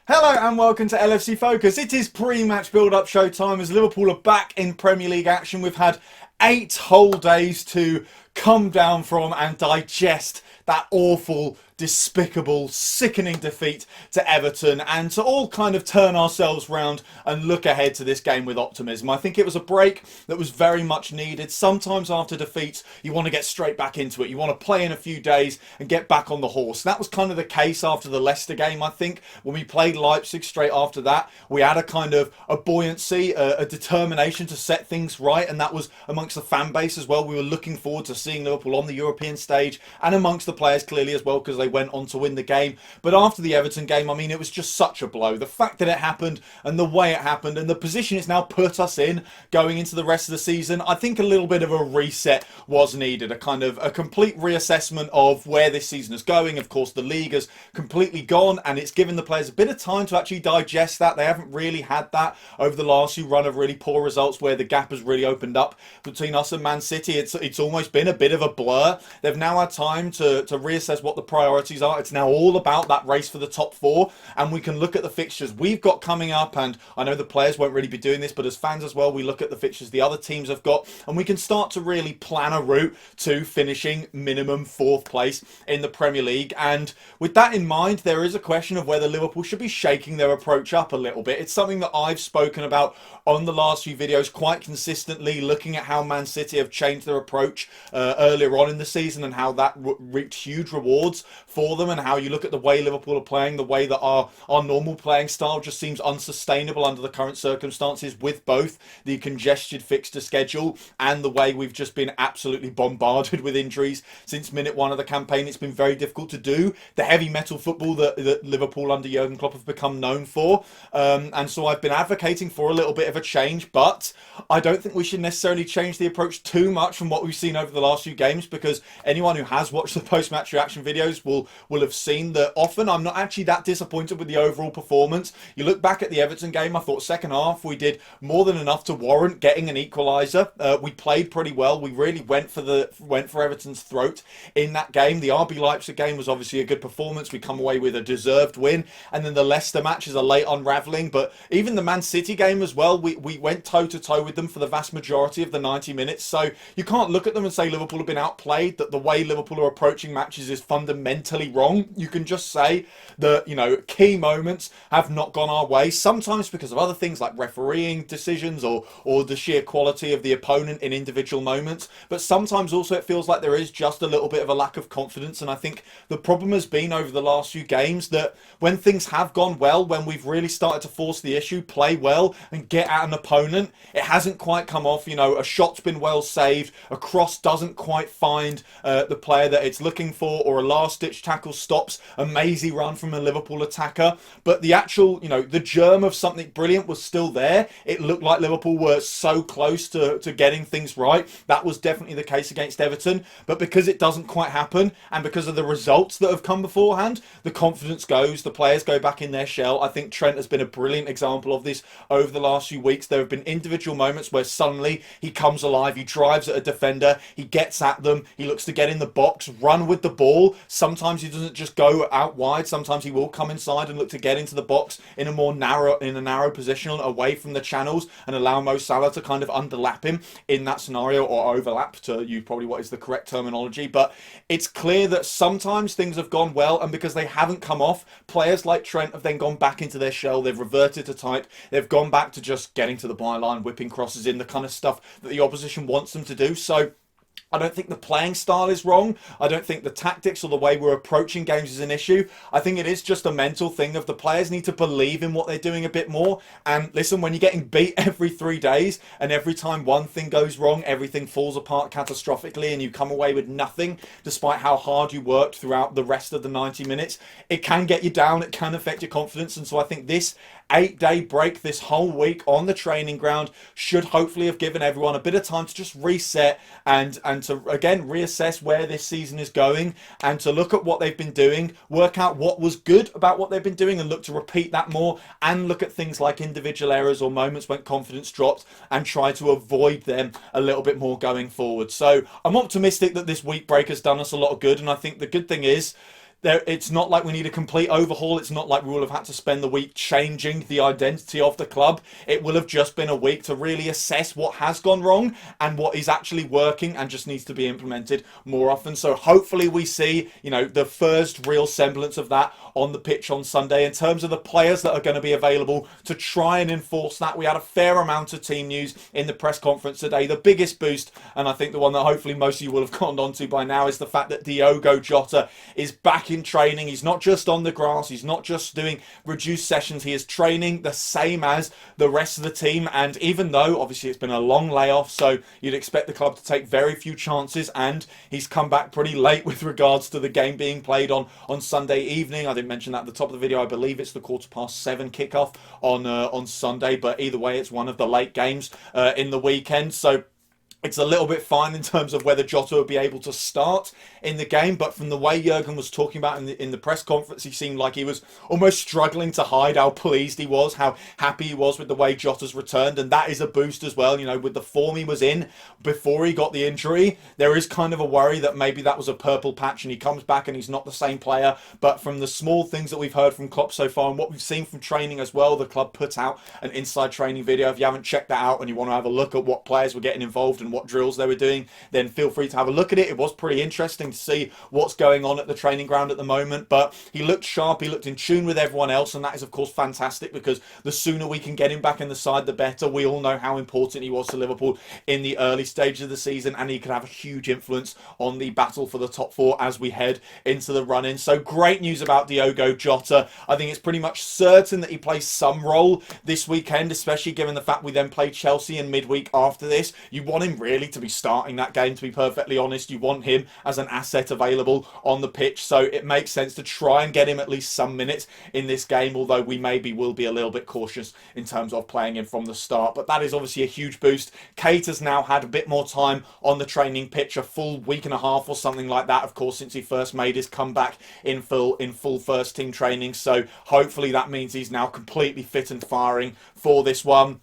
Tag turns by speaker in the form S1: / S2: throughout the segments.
S1: Hello and welcome to LFC Focus. It is pre-match build-up show time as Liverpool are back in Premier League action. We've had 8 whole days to come down from and digest that awful, despicable, sickening defeat to Everton and to all kind of turn ourselves round and look ahead to this game with optimism. I think it was a break that was very much needed. Sometimes after defeats, you want to get straight back into it. You want to play in a few days and get back on the horse. That was kind of the case after the Leicester game, I think. When we played Leipzig straight after that, we had a kind of a buoyancy, a determination to set things right, and that was amongst the fan base as well. We were looking forward to seeing Liverpool on the European stage and amongst the players clearly as well because they went on to win the game. But after the Everton game, I mean, it was just such a blow. The fact that it happened and the way it happened and the position it's now put us in going into the rest of the season, I think a little bit of a reset was needed, a kind of a complete reassessment of where this season is going. Of course, the league has completely gone and it's given the players a bit of time to actually digest that. They haven't really had that over the last few run of really poor results where the gap has really opened up between us and Man City. It's almost been a bit of a blur. They've now had time to reassess what the priorities are. It's now all about that race for the top 4 and we can look at the fixtures we've got coming up, and I know the players won't really be doing this, but as fans as well, we look at the fixtures the other teams have got and we can start to really plan a route to finishing minimum 4th place in the Premier League. And with that in mind, there is a question of whether Liverpool should be shaking their approach up a little bit. It's something that I've spoken about on the last few videos quite consistently, looking at how Man City have changed their approach earlier on in the season and how that reaped huge rewards for them, and how you look at the way Liverpool are playing, the way that our normal playing style just seems unsustainable under the current circumstances with both the congested fixture schedule and the way we've just been absolutely bombarded with injuries since minute 1 of the campaign. It's been very difficult to do the heavy metal football that Liverpool under Jurgen Klopp have become known for, and so I've been advocating for a little bit of a change, but I don't think we should necessarily change the approach too much from what we've seen over the last few games, because anyone who has watched the post-match reaction videos will have seen that often I'm not actually that disappointed with the overall performance. You look back at the Everton game, I thought second half we did more than enough to warrant getting an equaliser. We played pretty well. We really went for Everton's throat in that game. The RB Leipzig game was obviously a good performance. We come away with a deserved win, and then the Leicester match is a late unravelling. But even the Man City game as well, we went toe to toe with them for the vast majority of the 90 minutes. So you can't look at them and say Liverpool have been outplayed, that the way Liverpool are approaching matches is fundamentally wrong. You can just say that, you know, key moments have not gone our way, sometimes because of other things like refereeing decisions or the sheer quality of the opponent in individual moments, but sometimes also it feels like there is just a little bit of a lack of confidence. And I think the problem has been over the last few games that when things have gone well, when we've really started to force the issue, play well and get at an opponent, it hasn't quite come off. You know, a shot's been well saved, a cross doesn't quite find the player that it's looking for, or a last ditch tackle stops a mazy run from a Liverpool attacker. But the actual, you know, the germ of something brilliant was still there. It looked like Liverpool were so close to getting things right. That was definitely the case against Everton, but because it doesn't quite happen and because of the results that have come beforehand, the confidence goes, the players go back in their shell. I think Trent has been a brilliant example of this over the last few weeks. There have been individual moments where suddenly he comes alive, he drives at a defender, he gets at them, he looks to get in the box, run with the ball. Sometimes he doesn't just go out wide, sometimes he will come inside and look to get into the box in a narrow position away from the channels and allow Mo Salah to kind of underlap him in that scenario, or overlap, to use probably what is the correct terminology. But it's clear that sometimes things have gone well, and because they haven't come off, players like Trent have then gone back into their shell. They've reverted to type. They've gone back to just getting to the byline, whipping crosses in, the kind of stuff that the opposition wants them to do. So I don't think the playing style is wrong. I don't think the tactics or the way we're approaching games is an issue. I think it is just a mental thing of the players need to believe in what they're doing a bit more. And listen, when you're getting beat every 3 days and every time one thing goes wrong, everything falls apart catastrophically and you come away with nothing despite how hard you worked throughout the rest of the 90 minutes, it can get you down, it can affect your confidence. And so I think this 8-day break, this whole week on the training ground, should hopefully have given everyone a bit of time to just reset and to again reassess where this season is going, and to look at what they've been doing, work out what was good about what they've been doing and look to repeat that more, and look at things like individual errors or moments when confidence dropped and try to avoid them a little bit more going forward. So I'm optimistic that this week break has done us a lot of good, and I think the good thing is It's not like we need a complete overhaul. It's not like we will have had to spend the week changing the identity of the club. It will have just been a week to really assess what has gone wrong and what is actually working and just needs to be implemented more often. So hopefully we see, the first real semblance of that on the pitch on Sunday. In terms of the players that are going to be available to try and enforce that, we had a fair amount of team news in the press conference today. The biggest boost, and I think the one that hopefully most of you will have gone on to by now, is the fact that Diogo Jota is back in training. He's not just on the grass. He's not just doing reduced sessions. He is training the same as the rest of the team. And even though obviously it's been a long layoff, so you'd expect the club to take very few chances, and he's come back pretty late with regards to the game being played on Sunday evening. I didn't mention that at the top of the video. I believe it's the 7:15 kickoff on Sunday, but either way, it's one of the late games in the weekend. So it's a little bit fine in terms of whether Jota will be able to start in the game, but from the way Jurgen was talking about in the press conference, he seemed like he was almost struggling to hide how pleased he was, how happy he was with the way Jota's returned, and that is a boost as well. With the form he was in before he got the injury, there is kind of a worry that maybe that was a purple patch and he comes back and he's not the same player. But from the small things that we've heard from Klopp so far and what we've seen from training as well, the club put out an inside training video. If you haven't checked that out and you want to have a look at what players were getting involved and what drills they were doing, then feel free to have a look at it. It was pretty interesting to see what's going on at the training ground at the moment, but he looked sharp, he looked in tune with everyone else, and that is of course fantastic, because the sooner we can get him back in the side, the better. We all know how important he was to Liverpool in the early stages of the season, and he could have a huge influence on the battle for the top four as we head into the run-in. So great news about Diogo Jota. I think it's pretty much certain that he plays some role this weekend, especially given the fact we then play Chelsea in midweek after this. You want him really to be starting that game, to be perfectly honest. You want him as an asset available on the pitch, so it makes sense to try and get him at least some minutes in this game, although we maybe will be a little bit cautious in terms of playing him from the start. But that is obviously a huge boost. Kate has now had a bit more time on the training pitch, a full week and a half or something like that, of course, since he first made his comeback in full first team training. So hopefully that means he's now completely fit and firing for this one.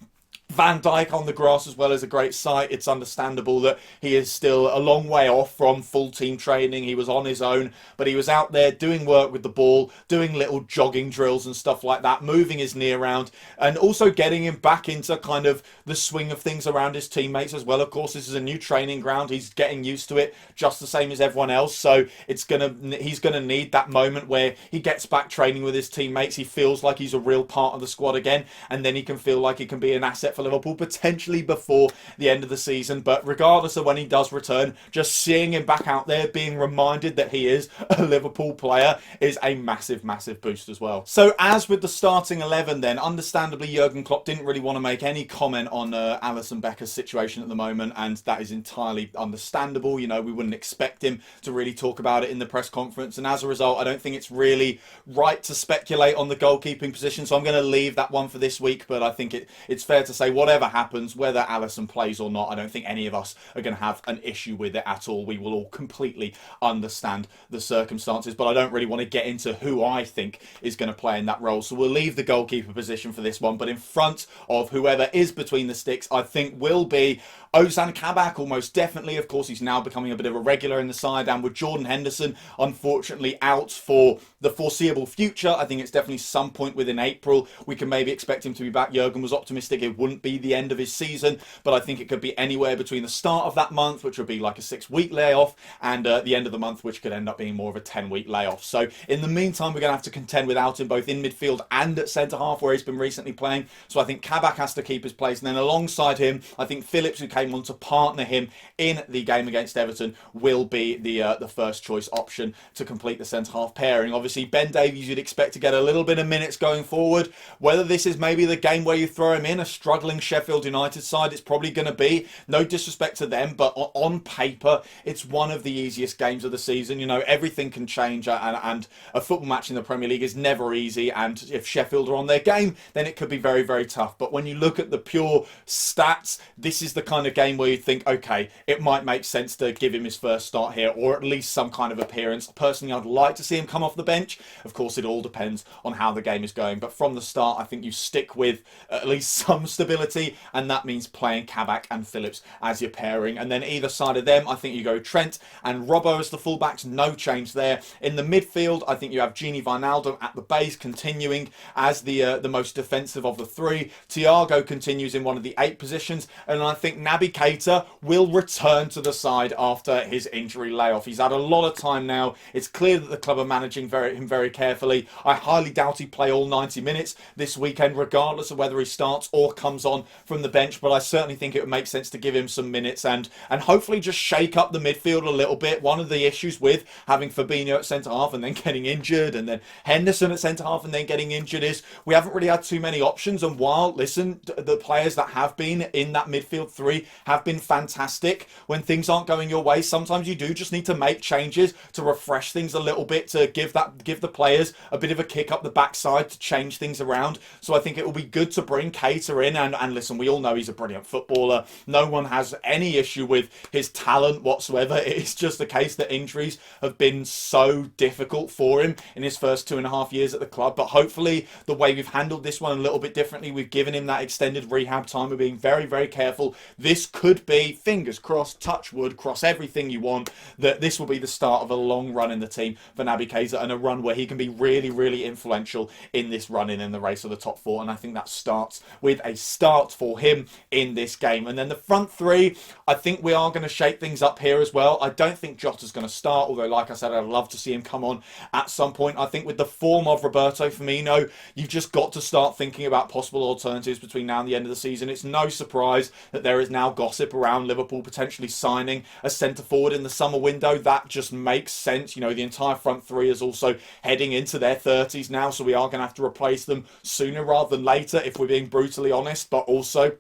S1: Van Dijk on the grass as well is a great sight. It's understandable that he is still a long way off from full team training. He was on his own, but he was out there doing work with the ball, doing little jogging drills and stuff like that, moving his knee around, and also getting him back into kind of the swing of things around his teammates as well. Of course, this is a new training ground. He's getting used to it just the same as everyone else. So he's gonna need that moment where he gets back training with his teammates. He feels like he's a real part of the squad again, and then he can feel like he can be an asset for Liverpool potentially before the end of the season. But regardless of when he does return, just seeing him back out there, being reminded that he is a Liverpool player, is a massive boost as well. So as with the starting 11 then, understandably Jurgen Klopp didn't really want to make any comment on Alisson Becker's situation at the moment, and that is entirely understandable. We wouldn't expect him to really talk about it in the press conference, and as a result I don't think it's really right to speculate on the goalkeeping position, so I'm going to leave that one for this week. But I think it's fair to say whatever happens, whether Alisson plays or not, I don't think any of us are going to have an issue with it at all. We will all completely understand the circumstances, but I don't really want to get into who I think is going to play in that role, so we'll leave the goalkeeper position for this one. But in front of whoever is between the sticks, I think will be Ozan Kabak, almost definitely. Of course, he's now becoming a bit of a regular in the side, and with Jordan Henderson unfortunately out for the foreseeable future, I think it's definitely some point within April we can maybe expect him to be back. Jurgen was optimistic it wouldn't be the end of his season, but I think it could be anywhere between the start of that month, which would be like a 6-week layoff, and the end of the month, which could end up being more of a 10-week layoff. So in the meantime, we're going to have to contend without him both in midfield and at centre half, where he's been recently playing. So I think Kabak has to keep his place, and then alongside him, I think Phillips, who came on to partner him in the game against Everton, will be the first choice option to complete the centre half pairing. Obviously Ben Davies you'd expect to get a little bit of minutes going forward. Whether this is maybe the game where you throw him in, a struggling Sheffield United side, it's probably going to be. No disrespect to them, but on paper it's one of the easiest games of the season. Everything can change, and a football match in the Premier League is never easy, and if Sheffield are on their game, then it could be very tough. But when you look at the pure stats, this is the kind of a game where you think, okay, it might make sense to give him his first start here, or at least some kind of appearance. Personally, I'd like to see him come off the bench. Of course, it all depends on how the game is going, but from the start, I think you stick with at least some stability, and that means playing Kabak and Phillips as your pairing. And then either side of them, I think you go Trent and Robbo as the fullbacks. No change there. In the midfield, I think you have Gini Wijnaldum at the base, continuing as the most defensive of the three. Thiago continues in one of the 8 positions, and I think Naby Keita will return to the side after his injury layoff. He's had a lot of time now. It's clear that the club are managing him very carefully. I highly doubt he'd play all 90 minutes this weekend, regardless of whether he starts or comes on from the bench, but I certainly think it would make sense to give him some minutes and hopefully just shake up the midfield a little bit. One of the issues with having Fabinho at centre-half and then getting injured, and then Henderson at centre-half and then getting injured, is we haven't really had too many options. And while, listen, the players that have been in that midfield three have been fantastic, when things aren't going your way, sometimes you do just need to make changes to refresh things a little bit, to give the players a bit of a kick up the backside to change things around. So I think it will be good to bring Keita in, and listen, we all know he's a brilliant footballer. No one has any issue with his talent whatsoever. It's just the case that injuries have been so difficult for him in his first 2.5 years at the club. But hopefully the way we've handled this one a little bit differently, we've given him that extended rehab time. We're being very, very careful. This could be, fingers crossed, touch wood, cross everything you want, that this will be the start of a long run in the team for Naby Keita, and a run where he can be really, really influential in this run-in in the race of the top 4. And I think that starts with a start for him in this game. And then the front three, I think we are going to shake things up here as well. I don't think Jota's going to start, although, like I said, I'd love to see him come on at some point. I think with the form of Roberto Firmino, you've just got to start thinking about possible alternatives between now and the end of the season. It's no surprise that there is now gossip around Liverpool potentially signing a centre-forward in the summer window. That just makes sense. You know, the entire front three is also heading into their 30s now, so we are going to have to replace them sooner rather than later, if we're being brutally honest. But also,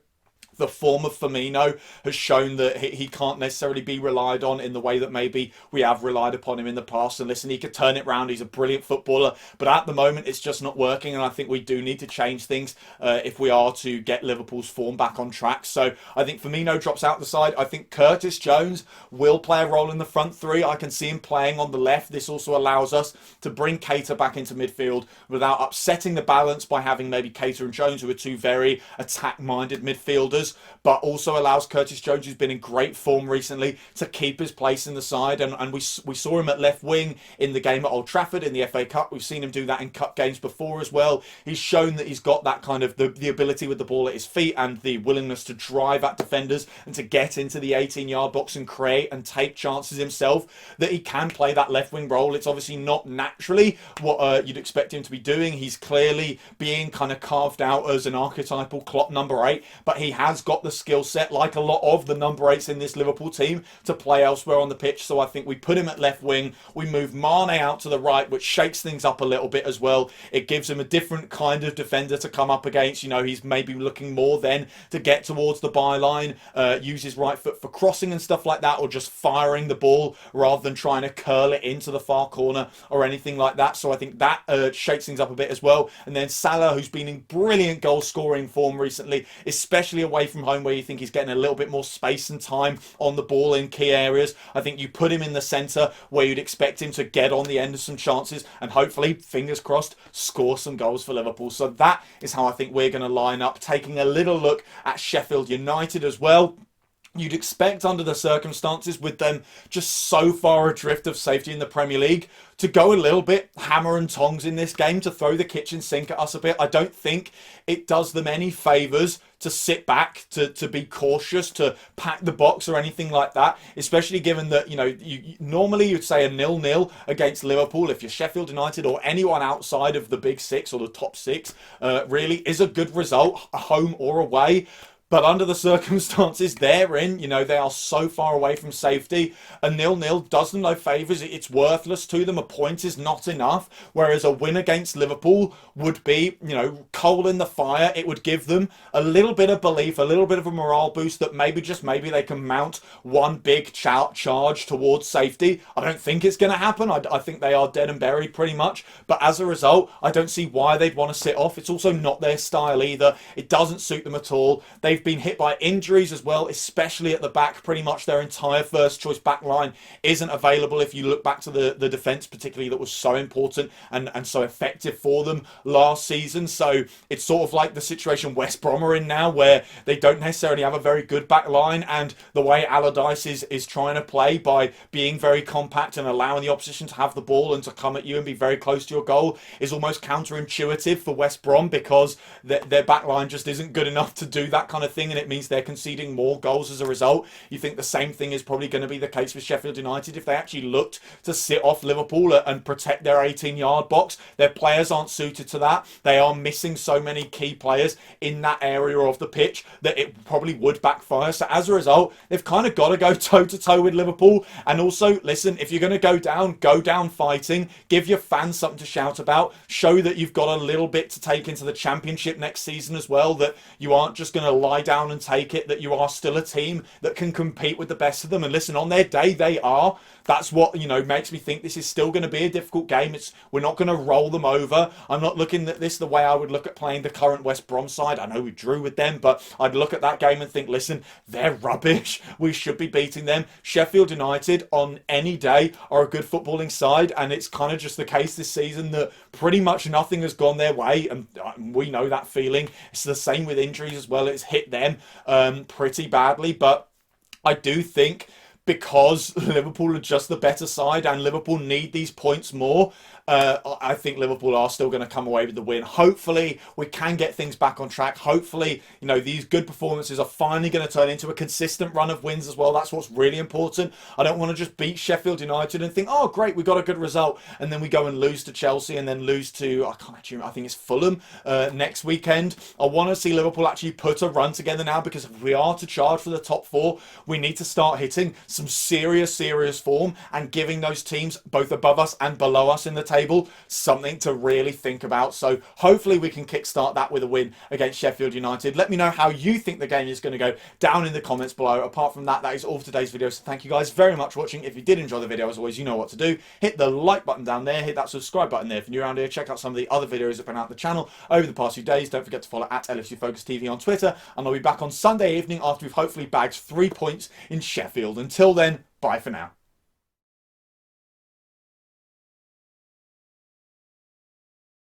S1: the form of Firmino has shown that he can't necessarily be relied on in the way that maybe we have relied upon him in the past. And listen, he could turn it round. He's a brilliant footballer, but at the moment it's just not working. And I think we do need to change things if we are to get Liverpool's form back on track. So I think Firmino drops out the side. I think Curtis Jones will play a role in the front three. I can see him playing on the left. This also allows us to bring Keita back into midfield without upsetting the balance by having maybe Keita and Jones, who are two very attack-minded midfielders, but also allows Curtis Jones, who's been in great form recently, to keep his place in the side. And we saw him at left wing in the game at Old Trafford in the FA Cup. We've seen him do that in cup games before as well. He's shown that he's got that kind of the ability with the ball at his feet and the willingness to drive at defenders and to get into the 18-yard box and create and take chances himself, that he can play that left wing role. It's obviously not naturally what you'd expect him to be doing. He's clearly being kind of carved out as an archetypal Klopp number 8, but he has got the skill set, like a lot of the number 8s in this Liverpool team, to play elsewhere on the pitch. So I think we put him at left wing. We move Mane out to the right, which shakes things up a little bit as well. It gives him a different kind of defender to come up against. You know, he's maybe looking more then to get towards the byline, use his right foot for crossing and stuff like that, or just firing the ball rather than trying to curl it into the far corner or anything like that. So I think that shakes things up a bit as well. And then Salah, who's been in brilliant goal scoring form recently, especially away from home, where you think he's getting a little bit more space and time on the ball in key areas. I think you put him in the centre where you'd expect him to get on the end of some chances and hopefully, fingers crossed, score some goals for Liverpool. So that is how I think we're going to line up. Taking a little look at Sheffield United as well. You'd expect, under the circumstances, with them just so far adrift of safety in the Premier League, to go a little bit hammer and tongs in this game, to throw the kitchen sink at us a bit. I don't think it does them any favours to sit back, to be cautious, to pack the box or anything like that, especially given that, you know, normally you'd say a 0-0 against Liverpool, if you're Sheffield United or anyone outside of the big six or the top six, really is a good result, home or away. But under the circumstances they're in, you know, they are so far away from safety. A 0-0 does them no favours. It's worthless to them. A point is not enough. Whereas a win against Liverpool would be, you know, coal in the fire. It would give them a little bit of belief, a little bit of a morale boost that maybe, just maybe, they can mount one big charge towards safety. I don't think it's going to happen. I think they are dead and buried pretty much. But as a result, I don't see why they'd want to sit off. It's also not their style either. It doesn't suit them at all. They've they've been hit by injuries as well, especially at the back. Pretty much their entire first choice back line isn't available. If you look back to the defence particularly, that was so important and so effective for them last season. So it's sort of like the situation West Brom are in now, where they don't necessarily have a very good back line, and the way Allardyce is trying to play by being very compact and allowing the opposition to have the ball and to come at you and be very close to your goal is almost counterintuitive for West Brom, because their back line just isn't good enough to do that kind of thing, and it means they're conceding more goals as a result. You think the same thing is probably going to be the case with Sheffield United if they actually looked to sit off Liverpool and protect their 18-yard box. Their players aren't suited to that. They are missing so many key players in that area of the pitch that it probably would backfire. So as a result, they've kind of got to go toe-to-toe with Liverpool. And also, listen, if you're going to go down fighting, give your fans something to shout about, show that you've got a little bit to take into the Championship next season as well, that you aren't just going to lie down and take it, that you are still a team that can compete with the best of them. And listen, on their day, they are. That's what, you know, makes me think this is still going to be a difficult game. We're not going to roll them over. I'm not looking at this the way I would look at playing the current West Brom side. I know we drew with them, but I'd look at that game and think, listen, they're rubbish. We should be beating them. Sheffield United on any day are a good footballing side, and it's kind of just the case this season that pretty much nothing has gone their way, and we know that feeling. It's the same with injuries as well. It's hit them pretty badly, but I do think because Liverpool are just the better side and Liverpool need these points more, I think Liverpool are still going to come away with the win. Hopefully, we can get things back on track. Hopefully, you know, these good performances are finally going to turn into a consistent run of wins as well. That's what's really important. I don't want to just beat Sheffield United and think, oh, great, we got a good result, and then we go and lose to Chelsea and then lose to, I think it's Fulham next weekend. I want to see Liverpool actually put a run together now, because if we are to charge for the top four, we need to start hitting some serious form and giving those teams both above us and below us in the table something to really think about. So hopefully we can kickstart that with a win against Sheffield United. Let me know how you think the game is going to go down in the comments below. Apart from that, that is all for today's video. So thank you guys very much for watching. If you did enjoy the video, as always, you know what to do. Hit the like button down there. Hit that subscribe button there if you're new around here. Check out some of the other videos that have been out on the channel over the past few days. Don't forget to follow at LFC Focus TV on Twitter. And I'll be back on Sunday evening after we've hopefully bagged 3 points in Sheffield. Until then, bye for now.